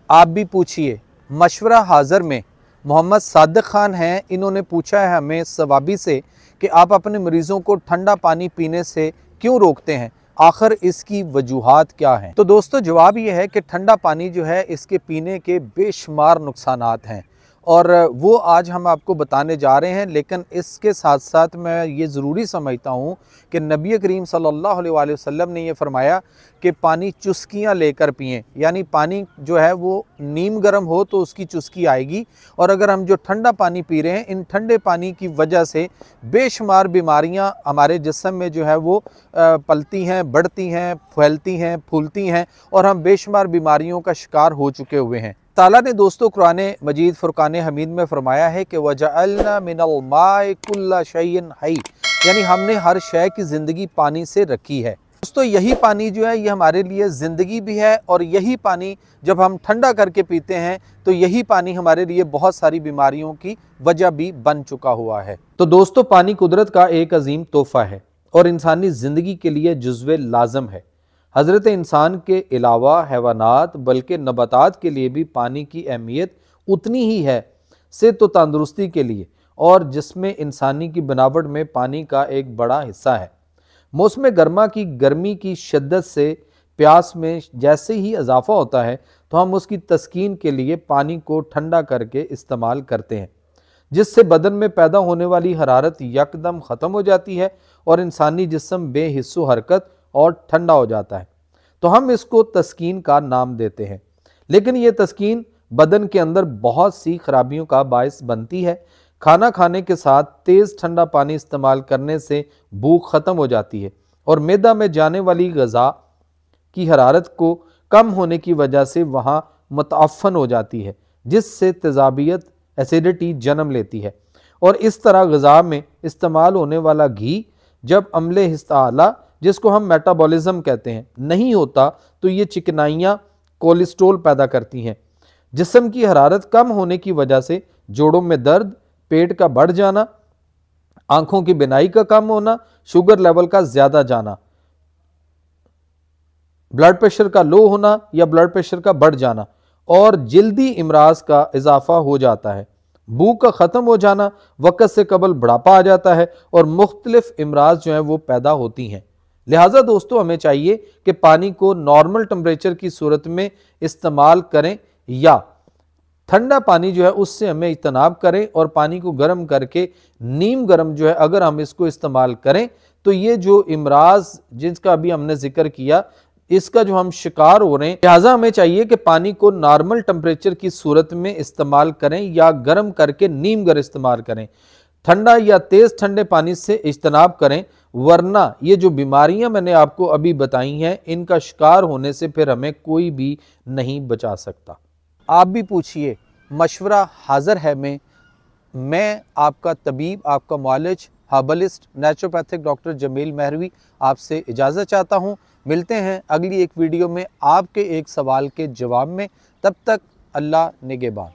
आप भी पूछिए। मशवरा हाज़र में मोहम्मद सादिक खान हैं, इन्होंने पूछा है हमें सवाबी से कि आप अपने मरीज़ों को ठंडा पानी पीने से क्यों रोकते हैं, आखिर इसकी वजूहात क्या हैं। तो दोस्तों जवाब ये है कि ठंडा पानी जो है इसके पीने के बेशुमार नुकसानात हैं और वो आज हम आपको बताने जा रहे हैं। लेकिन इसके साथ साथ मैं ये ज़रूरी समझता हूँ कि नबी करीम सल्लल्लाहु अलैहि वसल्लम ने ये फ़रमाया कि पानी चुस्कियाँ लेकर पिएँ, यानी पानी जो है वो नीम गर्म हो तो उसकी चुस्की आएगी। और अगर हम जो ठंडा पानी पी रहे हैं, इन ठंडे पानी की वजह से बेशुमार बीमारियाँ हमारे जिस्म में जो है वो पलती हैं, बढ़ती हैं, फैलती हैं, फूलती हैं और हम बेशुमार बीमारियों का शिकार हो चुके हुए हैं। ताला ने दोस्तों कुरान मजीद फुरकान हमीद में फ़रमाया है कि वजअलना मिनल माइ कुल्ला शैइन हई, यानी हमने हर शय की ज़िंदगी पानी से रखी है। दोस्तों यही पानी जो है ये हमारे लिए ज़िंदगी भी है और यही पानी जब हम ठंडा करके पीते हैं तो यही पानी हमारे लिए बहुत सारी बीमारियों की वजह भी बन चुका हुआ है। तो दोस्तों पानी कुदरत का एक अजीम तोहफ़ा है और इंसानी ज़िंदगी के लिए जुज़्वे लाज़म है। हज़रत इंसान के अलावा हैवानात बल्कि नबातात के लिए भी पानी की अहमियत उतनी ही है से तो तंदुरुस्ती के लिए और जिसमें इंसानी की बनावट में पानी का एक बड़ा हिस्सा है। मौसम गर्मा की गर्मी की शिद्दत से प्यास में जैसे ही इजाफा होता है तो हम उसकी तस्कीन के लिए पानी को ठंडा करके इस्तेमाल करते हैं, जिससे बदन में पैदा होने वाली हरारत यकदम ख़त्म हो जाती है और इंसानी जिस्म बेहिस्सो हरकत और ठंडा हो जाता है। तो हम इसको तस्कीन का नाम देते हैं, लेकिन ये तस्कीन बदन के अंदर बहुत सी खराबियों का बायस बनती है। खाना खाने के साथ तेज़ ठंडा पानी इस्तेमाल करने से भूख ख़त्म हो जाती है और मैदा में जाने वाली ग़ज़ा की हरारत को कम होने की वजह से वहाँ मुतअफ़्फ़न हो जाती है, जिससे तेज़ाबियत एसिडिटी जन्म लेती है। और इस तरह ग़ज़ा में इस्तेमाल होने वाला घी जब अम्ले हिस्सा जिसको हम मेटाबॉलिज्म कहते हैं नहीं होता तो ये चिकनाइयाँ कोलेस्ट्रोल पैदा करती हैं। जिस्म की हरारत कम होने की वजह से जोड़ों में दर्द, पेट का बढ़ जाना, आंखों की बिनाई का कम होना, शुगर लेवल का ज़्यादा जाना, ब्लड प्रेशर का लो होना या ब्लड प्रेशर का बढ़ जाना और जल्दी इमराज का इजाफा हो जाता है। भूख का ख़त्म हो जाना, वक़्त से कबल बुढ़ापा आ जाता है और मुख्तलिफ इमराज जो हैं वो पैदा होती हैं। लिहाजा दोस्तों हमें चाहिए कि पानी को नॉर्मल टेम्परेचर की सूरत में इस्तेमाल करें या ठंडा पानी जो है उससे हमें इज्तनाब करें और पानी को गर्म करके नीम गर्म जो है अगर हम इसको इस्तेमाल करें तो ये जो इमराज जिसका अभी हमने जिक्र किया इसका जो हम शिकार हो रहे हैं, लिहाजा हमें चाहिए कि पानी को नॉर्मल टेम्परेचर की सूरत में इस्तेमाल करें या गर्म करके नीम गर्म इस्तेमाल करें। ठंडा या तेज़ ठंडे पानी से इज्तनाब करें, वरना ये जो बीमारियां मैंने आपको अभी बताई हैं इनका शिकार होने से फिर हमें कोई भी नहीं बचा सकता। आप भी पूछिए। मशवरा हाज़र है में मैं आपका तबीब, आपका मुआलिज, herbalist, naturopathic doctor Jameel Mehrvi आपसे इजाज़त चाहता हूँ। मिलते हैं अगली एक वीडियो में आपके एक सवाल के जवाब में। तब तक अल्लाह निगहबान।